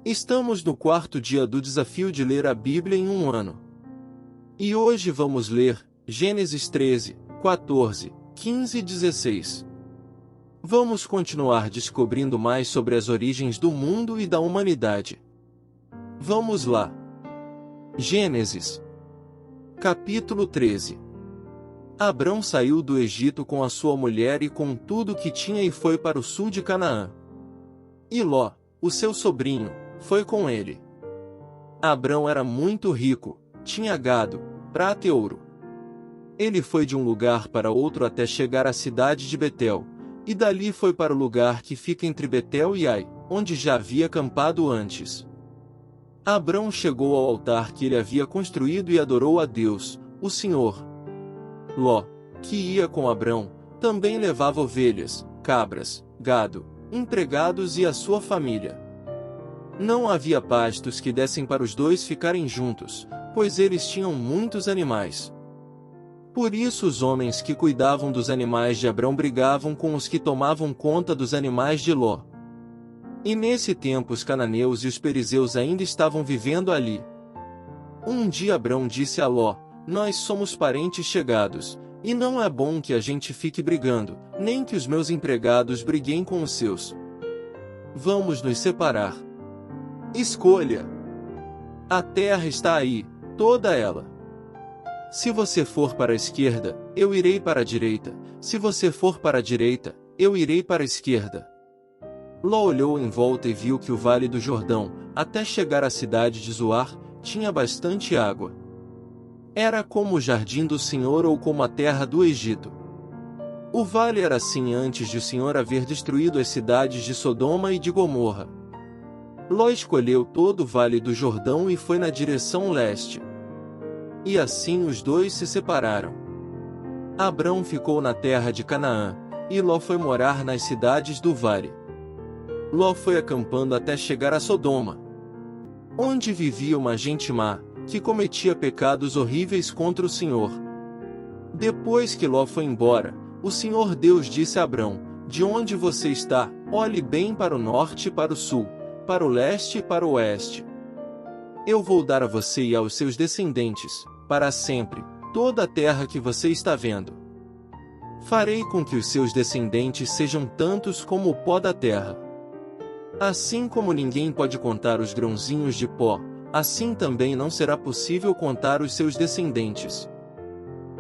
Estamos no quarto dia do desafio de ler a Bíblia em um ano. E hoje vamos ler Gênesis 13, 14, 15 e 16. Vamos continuar descobrindo mais sobre as origens do mundo e da humanidade. Vamos lá. Gênesis. Capítulo 13. Abrão saiu do Egito com a sua mulher e com tudo o que tinha e foi para o sul de Canaã. E Ló, o seu sobrinho, foi com ele. Abrão era muito rico, tinha gado, prata e ouro. Ele foi de um lugar para outro até chegar à cidade de Betel, e dali foi para o lugar que fica entre Betel e Ai, onde já havia acampado antes. Abrão chegou ao altar que ele havia construído e adorou a Deus, o Senhor. Ló, que ia com Abrão, também levava ovelhas, cabras, gado, empregados e a sua família. Não havia pastos que dessem para os dois ficarem juntos, pois eles tinham muitos animais. Por isso os homens que cuidavam dos animais de Abrão brigavam com os que tomavam conta dos animais de Ló. E nesse tempo os cananeus e os perizeus ainda estavam vivendo ali. Um dia Abrão disse a Ló: "Nós somos parentes chegados, e não é bom que a gente fique brigando, nem que os meus empregados briguem com os seus. Vamos nos separar. Escolha. A terra está aí, toda ela. Se você for para a esquerda, eu irei para a direita, se você for para a direita, eu irei para a esquerda." Ló olhou em volta e viu que o vale do Jordão, até chegar à cidade de Zoar, tinha bastante água. Era como o jardim do Senhor ou como a terra do Egito. O vale era assim antes de o Senhor haver destruído as cidades de Sodoma e de Gomorra. Ló escolheu todo o vale do Jordão e foi na direção leste. E assim os dois se separaram. Abrão ficou na terra de Canaã, e Ló foi morar nas cidades do vale. Ló foi acampando até chegar a Sodoma, onde vivia uma gente má, que cometia pecados horríveis contra o Senhor. Depois que Ló foi embora, o Senhor Deus disse a Abrão: "De onde você está, olhe bem para o norte e para o sul, para o leste e para o oeste. Eu vou dar a você e aos seus descendentes, para sempre, toda a terra que você está vendo. Farei com que os seus descendentes sejam tantos como o pó da terra. Assim como ninguém pode contar os grãozinhos de pó, assim também não será possível contar os seus descendentes.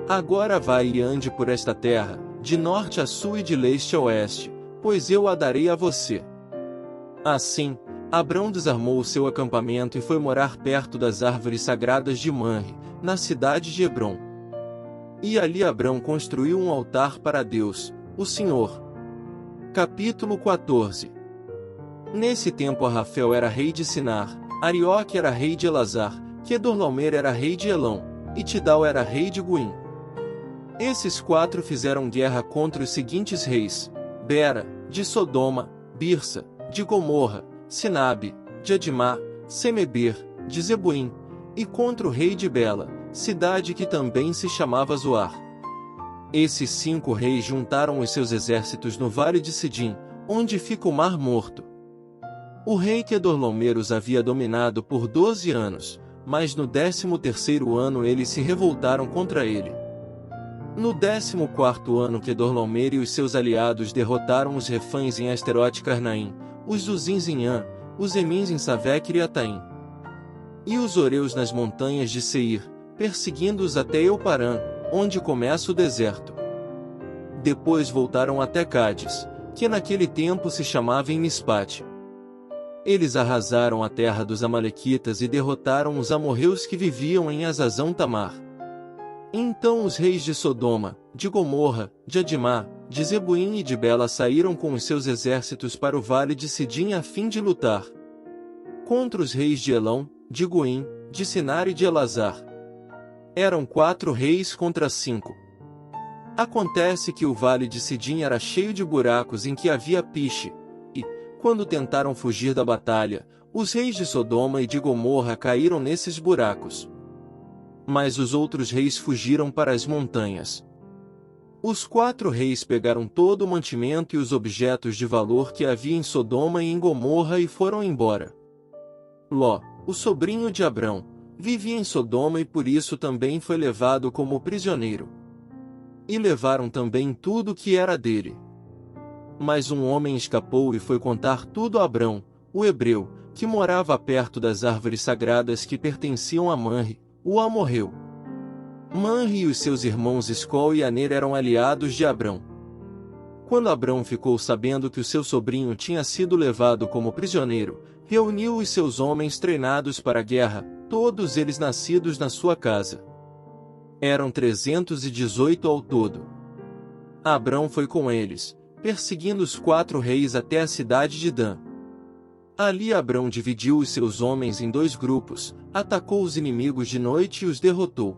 Agora vai e ande por esta terra, de norte a sul e de leste a oeste, pois eu a darei a você." Assim, Abrão desarmou o seu acampamento e foi morar perto das árvores sagradas de Manre, na cidade de Hebrom. E ali Abrão construiu um altar para Deus, o Senhor. Capítulo 14. Nesse tempo Arrafel era rei de Sinar, Arioque era rei de Elazar, Quedorlaomer era rei de Elão, e Tidal era rei de Guim. Esses quatro fizeram guerra contra os seguintes reis: Bera, de Sodoma, Birsa, de Gomorra, Sinabe, de Adimá, Semeber, de Zeboim, e contra o rei de Bela, cidade que também se chamava Zoar. Esses 5 reis juntaram os seus exércitos no vale de Sidim, onde fica o Mar Morto. O rei Quedorlaomer os havia dominado por 12 anos, mas no 13º ano eles se revoltaram contra ele. No 14º ano Quedorlaomer e os seus aliados derrotaram os Refães em Asterote Carnaim, os Zuzins em An, os Emins em Savequer e Ataim, e os Oreus nas montanhas de Seir, perseguindo-os até Euparã, onde começa o deserto. Depois voltaram até Cádiz, que naquele tempo se chamava em Mispate. Eles arrasaram a terra dos amalequitas e derrotaram os amorreus que viviam em Azazão Tamar. Então os reis de Sodoma, de Gomorra, de Adimá, de Zeboim e de Bela saíram com os seus exércitos para o vale de Sidim a fim de lutar contra os reis de Elão, de Guim, de Sinar e de Elazar. Eram 4 reis contra 5. Acontece que o vale de Sidim era cheio de buracos em que havia piche, e, quando tentaram fugir da batalha, os reis de Sodoma e de Gomorra caíram nesses buracos. Mas os outros reis fugiram para as montanhas. Os 4 reis pegaram todo o mantimento e os objetos de valor que havia em Sodoma e em Gomorra e foram embora. Ló, o sobrinho de Abrão, vivia em Sodoma e por isso também foi levado como prisioneiro. E levaram também tudo que era dele. Mas um homem escapou e foi contar tudo a Abrão, o hebreu, que morava perto das árvores sagradas que pertenciam a Manre, o amorreu. Manre e os seus irmãos Escol e Aner eram aliados de Abrão. Quando Abrão ficou sabendo que o seu sobrinho tinha sido levado como prisioneiro, reuniu os seus homens treinados para a guerra, todos eles nascidos na sua casa. Eram 318 ao todo. Abrão foi com eles, perseguindo os 4 reis até a cidade de Dan. Ali Abrão dividiu os seus homens em 2 grupos, atacou os inimigos de noite e os derrotou.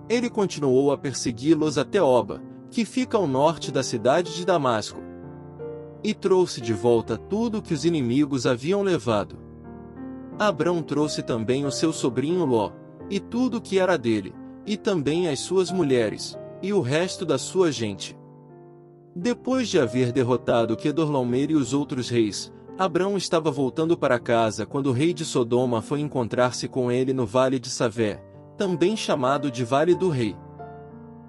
Ele continuou a persegui-los até Oba, que fica ao norte da cidade de Damasco. E trouxe de volta tudo que os inimigos haviam levado. Abrão trouxe também o seu sobrinho Ló, e tudo que era dele, e também as suas mulheres, e o resto da sua gente. Depois de haver derrotado Quedorlaomer e os outros reis, Abrão estava voltando para casa quando o rei de Sodoma foi encontrar-se com ele no vale de Savé, também chamado de Vale do Rei.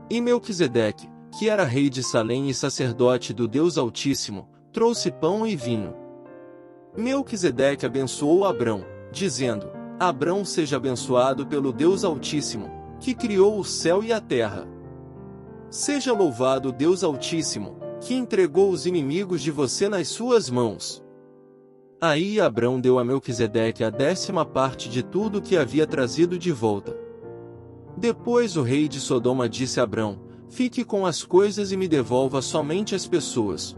E Melquisedeque, que era rei de Salém e sacerdote do Deus Altíssimo, trouxe pão e vinho. Melquisedeque abençoou Abrão, dizendo: Abrão seja abençoado pelo Deus Altíssimo, que criou o céu e a terra. Seja louvado o Deus Altíssimo, que entregou os inimigos de você nas suas mãos. Aí Abrão deu a Melquisedeque a 10ª parte de tudo que havia trazido de volta. Depois o rei de Sodoma disse a Abrão: Fique com as coisas e me devolva somente as pessoas.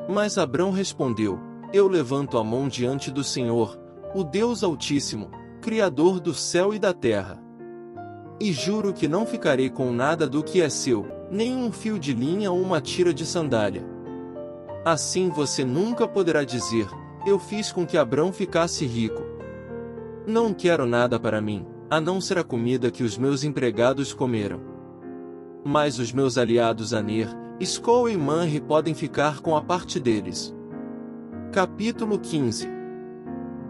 Mas Abrão respondeu: Eu levanto a mão diante do Senhor, o Deus Altíssimo, Criador do céu e da terra. E juro que não ficarei com nada do que é seu, nem um fio de linha ou uma tira de sandália. Assim você nunca poderá dizer: Eu fiz com que Abrão ficasse rico. Não quero nada para mim, a não ser a comida que os meus empregados comeram. Mas os meus aliados Aner, Escol e Manre podem ficar com a parte deles. Capítulo 15.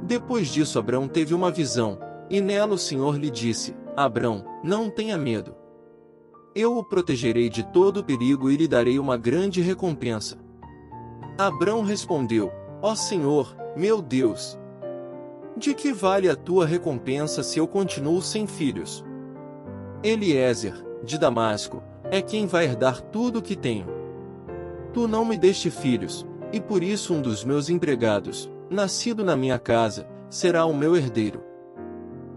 Depois disso Abrão teve uma visão, e nela o Senhor lhe disse: Abrão, não tenha medo. Eu o protegerei de todo perigo e lhe darei uma grande recompensa. Abrão respondeu: Ó Senhor, meu Deus! De que vale a tua recompensa se eu continuo sem filhos? Eliezer, de Damasco, é quem vai herdar tudo o que tenho. Tu não me deste filhos, e por isso um dos meus empregados, nascido na minha casa, será o meu herdeiro.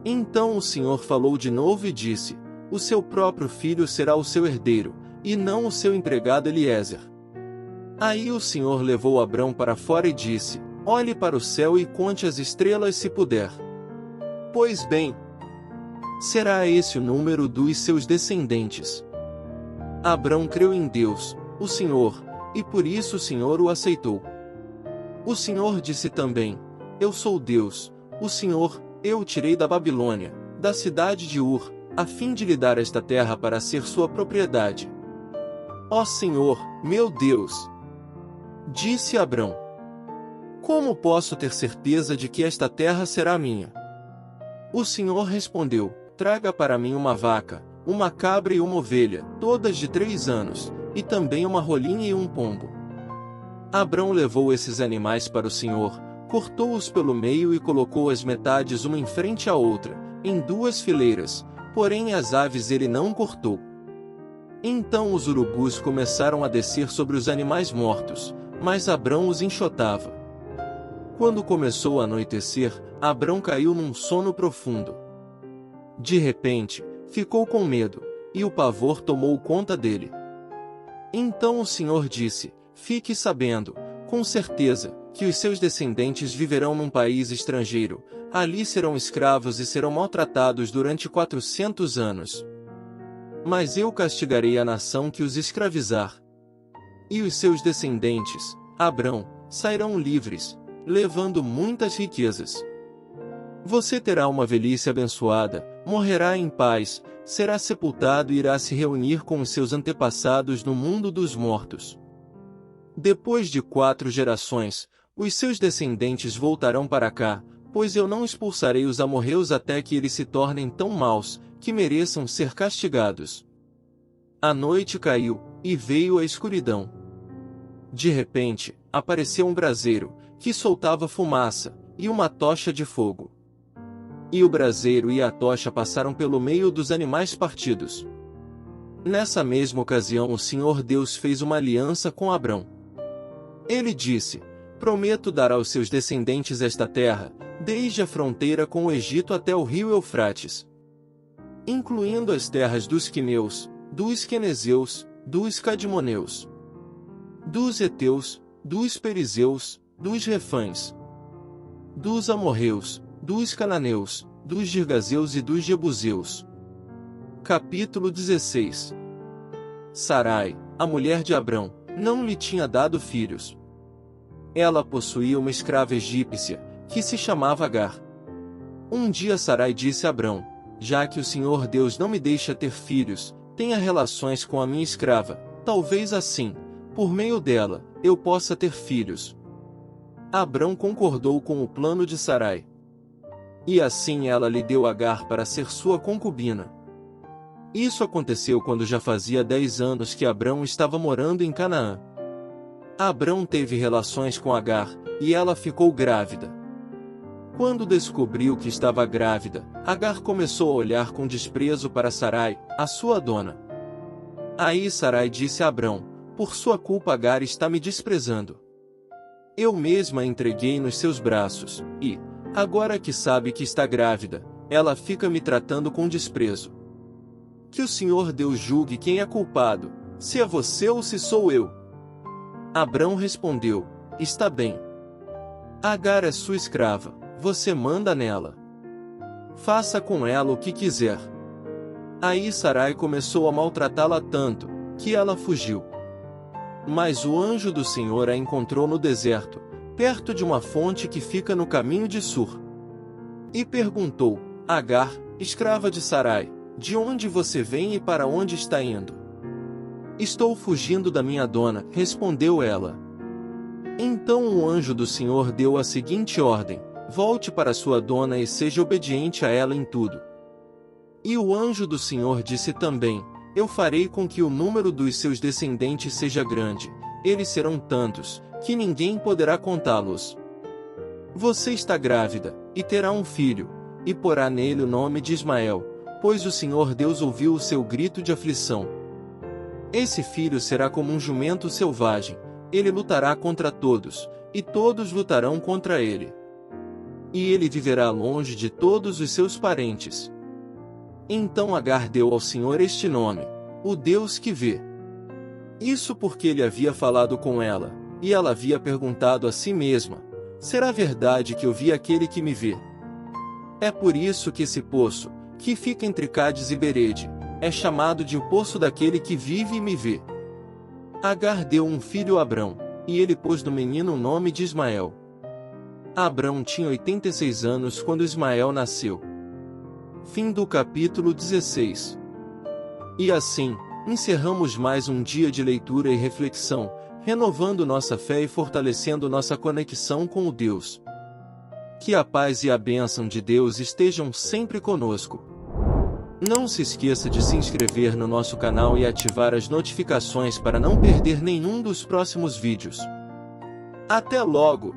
Então o Senhor falou de novo e disse: O seu próprio filho será o seu herdeiro, e não o seu empregado Eliezer. Aí o Senhor levou Abrão para fora e disse: Olhe para o céu e conte as estrelas se puder. Pois bem, será esse o número dos seus descendentes. Abrão creu em Deus, o Senhor, e por isso o Senhor o aceitou. O Senhor disse também: Eu sou Deus, o Senhor, eu o tirei da Babilônia, da cidade de Ur, a fim de lhe dar esta terra para ser sua propriedade. Ó Senhor, meu Deus! Disse Abrão: Como posso ter certeza de que esta terra será minha? O Senhor respondeu: Traga para mim uma vaca, uma cabra e uma ovelha, todas de 3 anos, e também uma rolinha e um pombo. Abrão levou esses animais para o Senhor, cortou-os pelo meio e colocou as metades uma em frente à outra, em 2 fileiras, porém as aves ele não cortou. Então os urubus começaram a descer sobre os animais mortos, mas Abrão os enxotava. Quando começou a anoitecer, Abrão caiu num sono profundo. De repente, ficou com medo, e o pavor tomou conta dele. Então o Senhor disse: Fique sabendo, com certeza, que os seus descendentes viverão num país estrangeiro, ali serão escravos e serão maltratados durante 400 anos. Mas eu castigarei a nação que os escravizar. E os seus descendentes, Abrão, sairão livres, levando muitas riquezas. Você terá uma velhice abençoada, morrerá em paz, será sepultado e irá se reunir com os seus antepassados no mundo dos mortos. Depois de 4 gerações, os seus descendentes voltarão para cá, pois eu não expulsarei os amorreus até que eles se tornem tão maus, que mereçam ser castigados. A noite caiu, e veio a escuridão. De repente, apareceu um braseiro, que soltava fumaça, e uma tocha de fogo. E o braseiro e a tocha passaram pelo meio dos animais partidos. Nessa mesma ocasião o Senhor Deus fez uma aliança com Abrão. Ele disse: prometo dar aos seus descendentes esta terra, desde a fronteira com o Egito até o rio Eufrates, incluindo as terras dos Quineus, dos Quenezeus, dos Cadmoneus, dos Heteus, dos Perizeus, dos Refães, dos Amorreus, dos Cananeus, dos Girgazeus e dos Jebuseus. Capítulo 16. Sarai, a mulher de Abrão, não lhe tinha dado filhos. Ela possuía uma escrava egípcia, que se chamava Agar. Um dia Sarai disse a Abrão: já que o Senhor Deus não me deixa ter filhos, tenha relações com a minha escrava, talvez assim, por meio dela, eu possa ter filhos. Abrão concordou com o plano de Sarai. E assim ela lhe deu Agar para ser sua concubina. Isso aconteceu quando já fazia 10 anos que Abrão estava morando em Canaã. Abrão teve relações com Agar, e ela ficou grávida. Quando descobriu que estava grávida, Agar começou a olhar com desprezo para Sarai, a sua dona. Aí Sarai disse a Abrão: por sua culpa Agar está me desprezando. Eu mesma a entreguei nos seus braços, e, agora que sabe que está grávida, ela fica me tratando com desprezo. Que o Senhor Deus julgue quem é culpado, se é você ou se sou eu. Abrão respondeu: está bem. Agar é sua escrava, você manda nela. Faça com ela o que quiser. Aí Sarai começou a maltratá-la tanto, que ela fugiu. Mas o anjo do Senhor a encontrou no deserto, perto de uma fonte que fica no caminho de Sur. E perguntou: Agar, escrava de Sarai, de onde você vem e para onde está indo? Estou fugindo da minha dona, respondeu ela. Então o anjo do Senhor deu a seguinte ordem: volte para sua dona e seja obediente a ela em tudo. E o anjo do Senhor disse também: eu farei com que o número dos seus descendentes seja grande, eles serão tantos, que ninguém poderá contá-los. Você está grávida, e terá um filho, e porá nele o nome de Ismael, pois o Senhor Deus ouviu o seu grito de aflição. Esse filho será como um jumento selvagem, ele lutará contra todos, e todos lutarão contra ele. E ele viverá longe de todos os seus parentes. Então Agar deu ao Senhor este nome: o Deus que vê. Isso porque ele havia falado com ela, e ela havia perguntado a si mesma: será verdade que eu vi aquele que me vê? É por isso que esse poço, que fica entre Cádiz e Berede, é chamado de o poço daquele que vive e me vê. Agar deu um filho a Abrão, e ele pôs no menino o nome de Ismael. Abrão tinha 86 anos quando Ismael nasceu. Fim do capítulo 16. E assim, encerramos mais um dia de leitura e reflexão, renovando nossa fé e fortalecendo nossa conexão com o Deus. Que a paz e a bênção de Deus estejam sempre conosco. Não se esqueça de se inscrever no nosso canal e ativar as notificações para não perder nenhum dos próximos vídeos. Até logo!